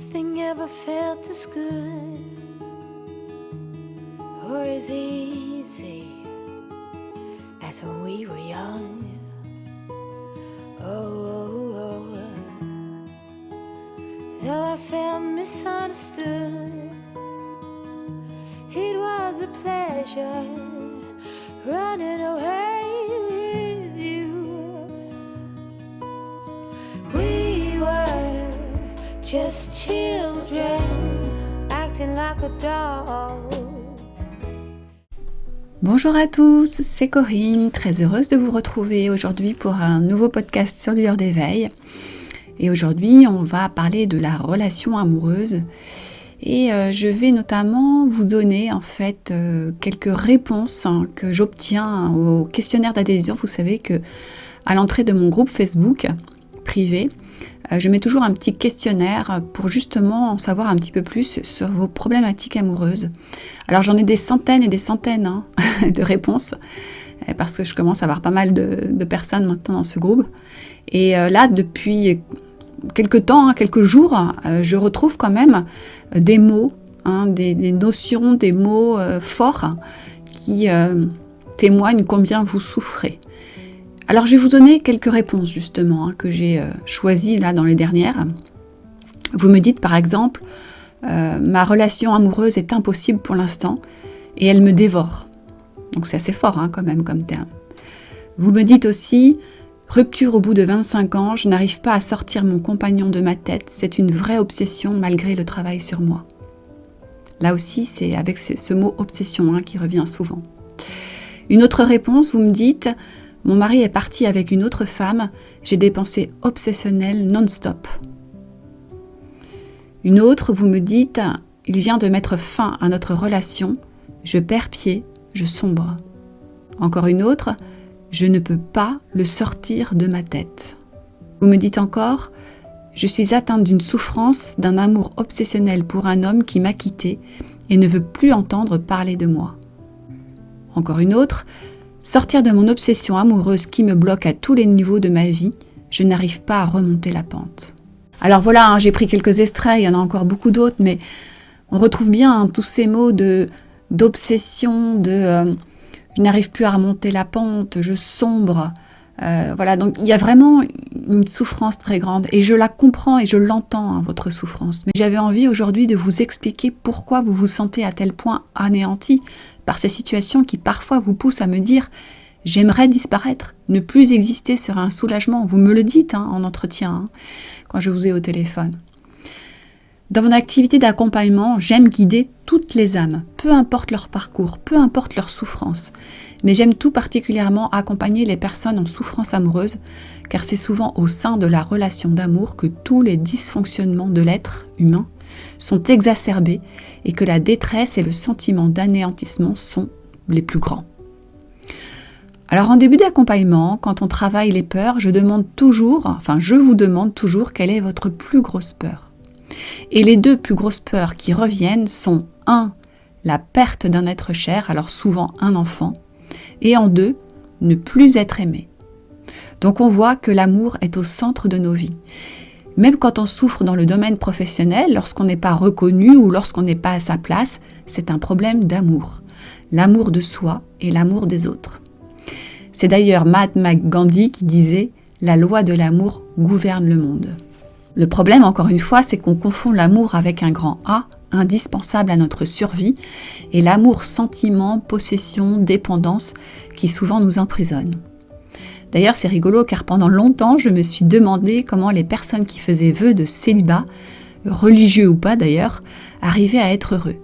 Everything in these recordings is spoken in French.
Nothing ever felt as good or as easy as when we were young. Oh, though I felt misunderstood, it was a pleasure running away with you. We were just children acting like a doll. Bonjour à tous, c'est Corinne, très heureuse de vous retrouver aujourd'hui pour un nouveau podcast sur Lueur d'éveil. Et aujourd'hui, on va parler de la relation amoureuse. Et je vais notamment vous donner en fait quelques réponses que j'obtiens au questionnaire d'adhésion. Vous savez que à l'entrée de mon groupe Facebook privé, je mets toujours un petit questionnaire pour justement en savoir un petit peu plus sur vos problématiques amoureuses. Alors j'en ai des centaines et des centaines de réponses parce que je commence à avoir pas mal de personnes maintenant dans ce groupe. Et là, depuis quelques temps, quelques jours, je retrouve quand même des mots, des notions, des mots forts qui témoignent combien vous souffrez. Alors je vais vous donner quelques réponses justement que j'ai choisies là dans les dernières. Vous me dites par exemple, ma relation amoureuse est impossible pour l'instant et elle me dévore. Donc c'est assez fort quand même comme terme. Vous me dites aussi, rupture au bout de 25 ans, je n'arrive pas à sortir mon compagnon de ma tête, c'est une vraie obsession malgré le travail sur moi. Là aussi c'est avec ce mot obsession qui revient souvent. Une autre réponse, vous me dites, mon mari est parti avec une autre femme, j'ai des pensées obsessionnelles non-stop. Une autre, vous me dites, il vient de mettre fin à notre relation, je perds pied, je sombre. Encore une autre, je ne peux pas le sortir de ma tête. Vous me dites encore, je suis atteinte d'une souffrance, d'un amour obsessionnel pour un homme qui m'a quittée et ne veut plus entendre parler de moi. Encore une autre, sortir de mon obsession amoureuse qui me bloque à tous les niveaux de ma vie, je n'arrive pas à remonter la pente. Alors voilà, j'ai pris quelques extraits, il y en a encore beaucoup d'autres, mais on retrouve bien tous ces mots d'obsession, je n'arrive plus à remonter la pente, je sombre. Voilà, donc il y a vraiment une souffrance très grande et je la comprends et je l'entends, votre souffrance. Mais j'avais envie aujourd'hui de vous expliquer pourquoi vous vous sentez à tel point anéanti par ces situations qui parfois vous poussent à me dire « j'aimerais disparaître, ne plus exister serait un soulagement ». Vous me le dites en entretien, quand je vous ai au téléphone. Dans mon activité d'accompagnement, j'aime guider toutes les âmes, peu importe leur parcours, peu importe leur souffrance. Mais j'aime tout particulièrement accompagner les personnes en souffrance amoureuse, car c'est souvent au sein de la relation d'amour que tous les dysfonctionnements de l'être humain sont exacerbés et que la détresse et le sentiment d'anéantissement sont les plus grands. Alors en début d'accompagnement, quand on travaille les peurs, je vous demande toujours quelle est votre plus grosse peur. Et les deux plus grosses peurs qui reviennent sont 1. La perte d'un être cher, alors souvent un enfant, et en 2. Ne plus être aimé. Donc on voit que l'amour est au centre de nos vies. Même quand on souffre dans le domaine professionnel, lorsqu'on n'est pas reconnu ou lorsqu'on n'est pas à sa place, c'est un problème d'amour. L'amour de soi et l'amour des autres. C'est d'ailleurs Mahatma Gandhi qui disait « La loi de l'amour gouverne le monde ». Le problème, encore une fois, c'est qu'on confond l'amour avec un grand A, indispensable à notre survie, et l'amour, sentiment, possession, dépendance, qui souvent nous emprisonne. D'ailleurs, c'est rigolo car pendant longtemps, je me suis demandé comment les personnes qui faisaient vœu de célibat, religieux ou pas d'ailleurs, arrivaient à être heureux.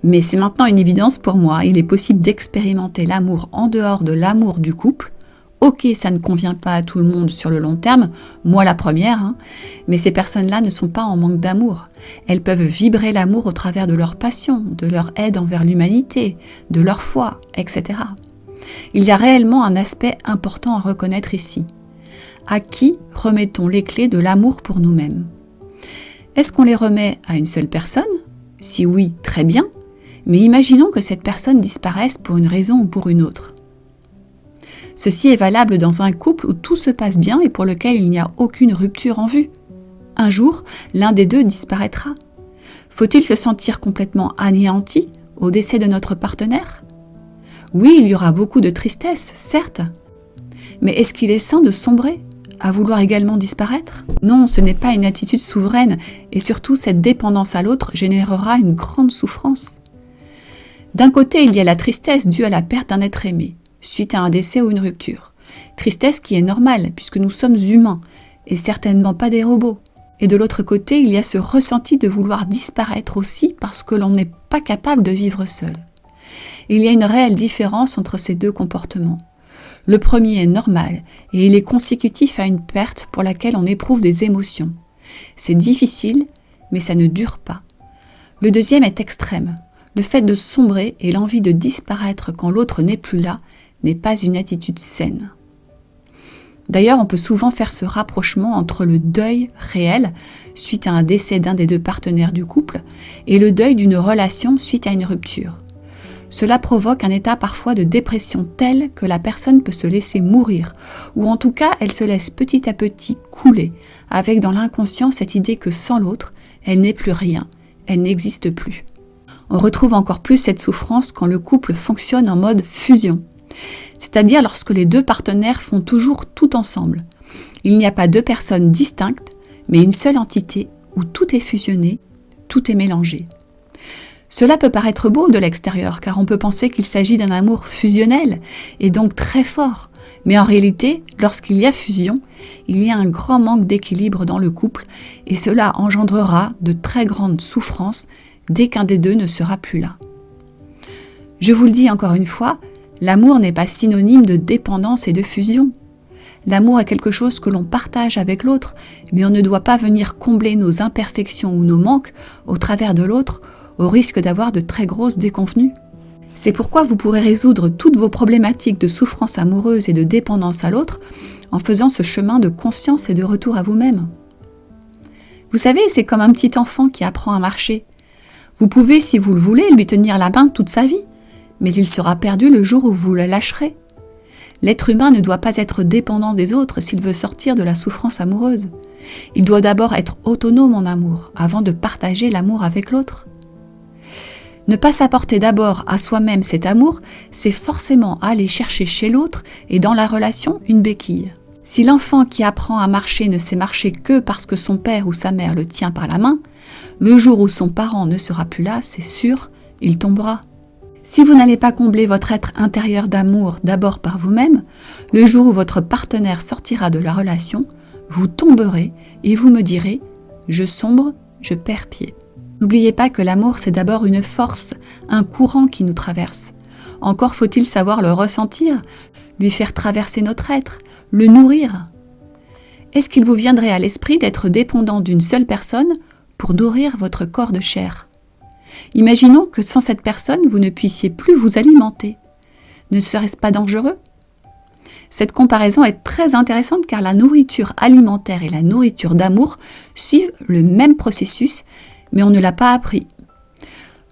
Mais c'est maintenant une évidence pour moi, il est possible d'expérimenter l'amour en dehors de l'amour du couple. Ok, ça ne convient pas à tout le monde sur le long terme, moi la première, mais ces personnes-là ne sont pas en manque d'amour. Elles peuvent vibrer l'amour au travers de leur passion, de leur aide envers l'humanité, de leur foi, etc. Il y a réellement un aspect important à reconnaître ici. À qui remettons les clés de l'amour pour nous-mêmes ? Est-ce qu'on les remet à une seule personne ? Si oui, très bien, mais imaginons que cette personne disparaisse pour une raison ou pour une autre. Ceci est valable dans un couple où tout se passe bien et pour lequel il n'y a aucune rupture en vue. un jour, l'un des deux disparaîtra. Faut-il se sentir complètement anéanti au décès de notre partenaire ? Oui, il y aura beaucoup de tristesse, certes. Mais est-ce qu'il est sain de sombrer, à vouloir également disparaître ? Non, ce n'est pas une attitude souveraine, et surtout cette dépendance à l'autre générera une grande souffrance. D'un côté, il y a la tristesse due à la perte d'un être aimé, suite à un décès ou une rupture. Tristesse qui est normale, puisque nous sommes humains, et certainement pas des robots. Et de l'autre côté, il y a ce ressenti de vouloir disparaître aussi parce que l'on n'est pas capable de vivre seul. Il y a une réelle différence entre ces deux comportements. Le premier est normal et il est consécutif à une perte pour laquelle on éprouve des émotions. C'est difficile, mais ça ne dure pas. Le deuxième est extrême. Le fait de sombrer et l'envie de disparaître quand l'autre n'est plus là n'est pas une attitude saine. D'ailleurs, on peut souvent faire ce rapprochement entre le deuil réel suite à un décès d'un des deux partenaires du couple et le deuil d'une relation suite à une rupture. Cela provoque un état parfois de dépression tel que la personne peut se laisser mourir, ou en tout cas elle se laisse petit à petit couler, avec dans l'inconscient cette idée que sans l'autre, elle n'est plus rien, elle n'existe plus. On retrouve encore plus cette souffrance quand le couple fonctionne en mode fusion, c'est-à-dire lorsque les deux partenaires font toujours tout ensemble. Il n'y a pas deux personnes distinctes, mais une seule entité où tout est fusionné, tout est mélangé. Cela peut paraître beau de l'extérieur, car on peut penser qu'il s'agit d'un amour fusionnel, et donc très fort. Mais en réalité, lorsqu'il y a fusion, il y a un grand manque d'équilibre dans le couple, et cela engendrera de très grandes souffrances dès qu'un des deux ne sera plus là. Je vous le dis encore une fois, l'amour n'est pas synonyme de dépendance et de fusion. L'amour est quelque chose que l'on partage avec l'autre, mais on ne doit pas venir combler nos imperfections ou nos manques au travers de l'autre, au risque d'avoir de très grosses déconvenues. C'est pourquoi vous pourrez résoudre toutes vos problématiques de souffrance amoureuse et de dépendance à l'autre en faisant ce chemin de conscience et de retour à vous-même. Vous savez, c'est comme un petit enfant qui apprend à marcher. Vous pouvez, si vous le voulez, lui tenir la main toute sa vie, mais il sera perdu le jour où vous la lâcherez. L'être humain ne doit pas être dépendant des autres s'il veut sortir de la souffrance amoureuse. Il doit d'abord être autonome en amour, avant de partager l'amour avec l'autre. Ne pas s'apporter d'abord à soi-même cet amour, c'est forcément aller chercher chez l'autre et dans la relation une béquille. Si l'enfant qui apprend à marcher ne sait marcher que parce que son père ou sa mère le tient par la main, le jour où son parent ne sera plus là, c'est sûr, il tombera. Si vous n'allez pas combler votre être intérieur d'amour d'abord par vous-même, le jour où votre partenaire sortira de la relation, vous tomberez et vous me direz « je sombre, je perds pied ». N'oubliez pas que l'amour, c'est d'abord une force, un courant qui nous traverse. Encore faut-il savoir le ressentir, lui faire traverser notre être, le nourrir. Est-ce qu'il vous viendrait à l'esprit d'être dépendant d'une seule personne pour nourrir votre corps de chair ? Imaginons que sans cette personne, vous ne puissiez plus vous alimenter. Ne serait-ce pas dangereux ? Cette comparaison est très intéressante car la nourriture alimentaire et la nourriture d'amour suivent le même processus, mais on ne l'a pas appris.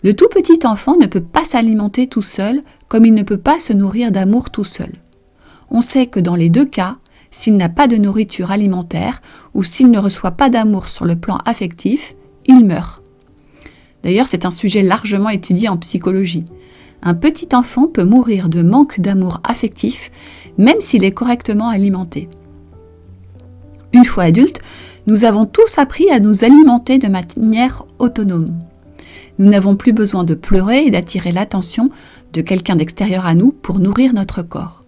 Le tout petit enfant ne peut pas s'alimenter tout seul, comme il ne peut pas se nourrir d'amour tout seul. On sait que dans les deux cas, s'il n'a pas de nourriture alimentaire ou s'il ne reçoit pas d'amour sur le plan affectif, il meurt. D'ailleurs, c'est un sujet largement étudié en psychologie. Un petit enfant peut mourir de manque d'amour affectif, même s'il est correctement alimenté. Une fois adulte, nous avons tous appris à nous alimenter de manière autonome. Nous n'avons plus besoin de pleurer et d'attirer l'attention de quelqu'un d'extérieur à nous pour nourrir notre corps.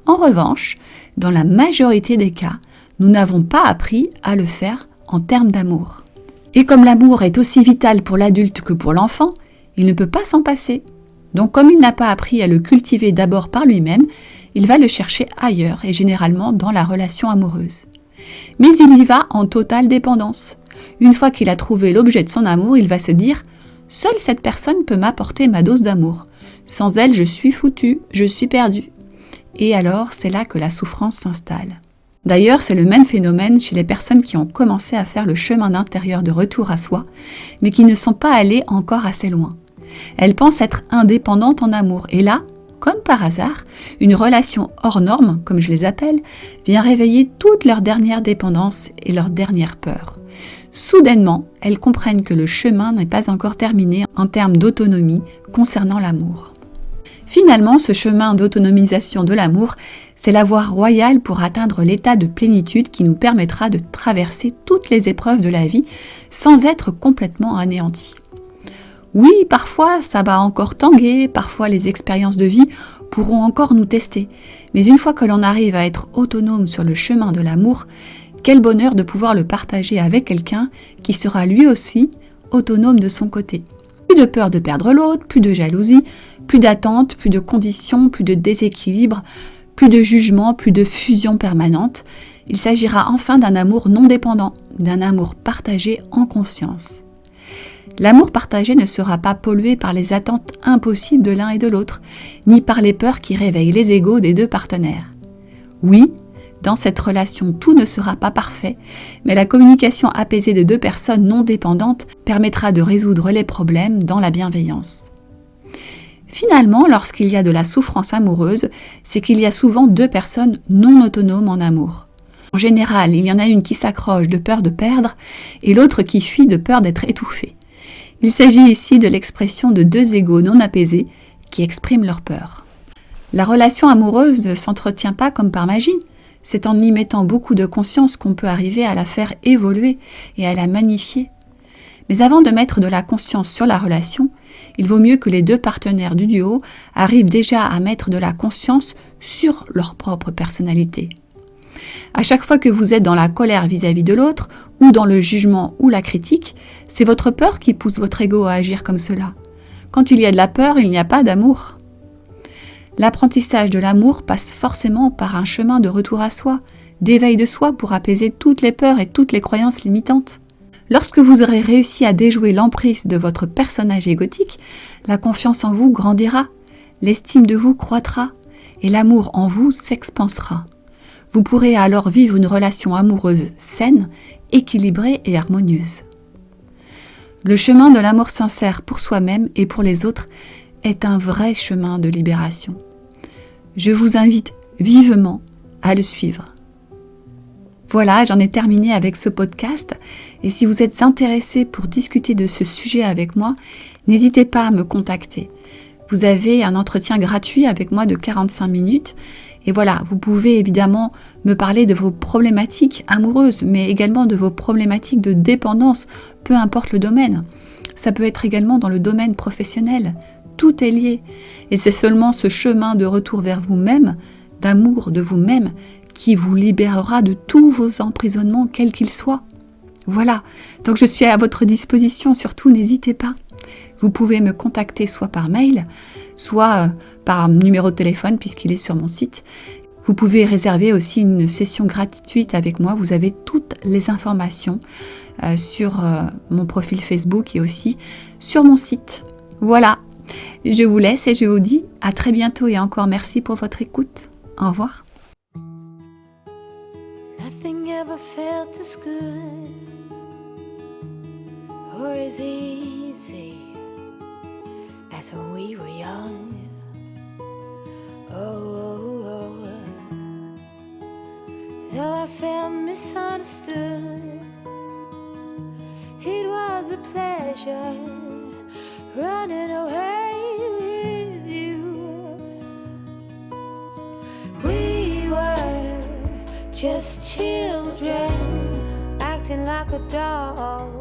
En revanche, dans la majorité des cas, nous n'avons pas appris à le faire en termes d'amour. Et comme l'amour est aussi vital pour l'adulte que pour l'enfant, il ne peut pas s'en passer. Donc comme il n'a pas appris à le cultiver d'abord par lui-même, il va le chercher ailleurs et généralement dans la relation amoureuse. Mais il y va en totale dépendance. Une fois qu'il a trouvé l'objet de son amour, il va se dire « Seule cette personne peut m'apporter ma dose d'amour. Sans elle, je suis foutu, je suis perdu. » Et alors, c'est là que la souffrance s'installe. D'ailleurs, c'est le même phénomène chez les personnes qui ont commencé à faire le chemin intérieur de retour à soi, mais qui ne sont pas allées encore assez loin. Elles pensent être indépendantes en amour, et là, Comme par hasard, une relation hors norme, comme je les appelle, vient réveiller toutes leurs dernières dépendances et leurs dernières peurs. Soudainement, elles comprennent que le chemin n'est pas encore terminé en termes d'autonomie concernant l'amour. Finalement, ce chemin d'autonomisation de l'amour, c'est la voie royale pour atteindre l'état de plénitude qui nous permettra de traverser toutes les épreuves de la vie sans être complètement anéantis. Oui, parfois ça va encore tanguer, parfois les expériences de vie pourront encore nous tester. Mais une fois que l'on arrive à être autonome sur le chemin de l'amour, quel bonheur de pouvoir le partager avec quelqu'un qui sera lui aussi autonome de son côté. Plus de peur de perdre l'autre, plus de jalousie, plus d'attente, plus de conditions, plus de déséquilibre, plus de jugement, plus de fusion permanente. Il s'agira enfin d'un amour non dépendant, d'un amour partagé en conscience. L'amour partagé ne sera pas pollué par les attentes impossibles de l'un et de l'autre, ni par les peurs qui réveillent les égos des deux partenaires. Oui, dans cette relation, tout ne sera pas parfait, mais la communication apaisée des deux personnes non dépendantes permettra de résoudre les problèmes dans la bienveillance. Finalement, lorsqu'il y a de la souffrance amoureuse, c'est qu'il y a souvent deux personnes non autonomes en amour. En général, il y en a une qui s'accroche de peur de perdre et l'autre qui fuit de peur d'être étouffée. Il s'agit ici de l'expression de deux égos non apaisés qui expriment leur peur. La relation amoureuse ne s'entretient pas comme par magie. C'est en y mettant beaucoup de conscience qu'on peut arriver à la faire évoluer et à la magnifier. Mais avant de mettre de la conscience sur la relation, il vaut mieux que les deux partenaires du duo arrivent déjà à mettre de la conscience sur leur propre personnalité. À chaque fois que vous êtes dans la colère vis-à-vis de l'autre, ou dans le jugement ou la critique, c'est votre peur qui pousse votre ego à agir comme cela. Quand il y a de la peur, il n'y a pas d'amour. L'apprentissage de l'amour passe forcément par un chemin de retour à soi, d'éveil de soi pour apaiser toutes les peurs et toutes les croyances limitantes. Lorsque vous aurez réussi à déjouer l'emprise de votre personnage égotique, la confiance en vous grandira, l'estime de vous croîtra et l'amour en vous s'expansera. Vous pourrez alors vivre une relation amoureuse saine, équilibrée et harmonieuse. Le chemin de l'amour sincère pour soi-même et pour les autres est un vrai chemin de libération. Je vous invite vivement à le suivre. Voilà, j'en ai terminé avec ce podcast et si vous êtes intéressé pour discuter de ce sujet avec moi, n'hésitez pas à me contacter. Vous avez un entretien gratuit avec moi de 45 minutes et voilà, vous pouvez évidemment me parler de vos problématiques amoureuses, mais également de vos problématiques de dépendance, peu importe le domaine. Ça peut être également dans le domaine professionnel. Tout est lié. Et c'est seulement ce chemin de retour vers vous-même, d'amour de vous-même, qui vous libérera de tous vos emprisonnements, quels qu'ils soient. Voilà, donc je suis à votre disposition, surtout n'hésitez pas. Vous pouvez me contacter soit par mail, soit par numéro de téléphone puisqu'il est sur mon site. Vous pouvez réserver aussi une session gratuite avec moi. Vous avez toutes les informations sur mon profil Facebook et aussi sur mon site. Voilà, je vous laisse et je vous dis à très bientôt et encore merci pour votre écoute. Au revoir. Nothing ever felt as good or as easy as when we were young. Oh, though I felt misunderstood, it was a pleasure running away with you. We were just children acting like a dog.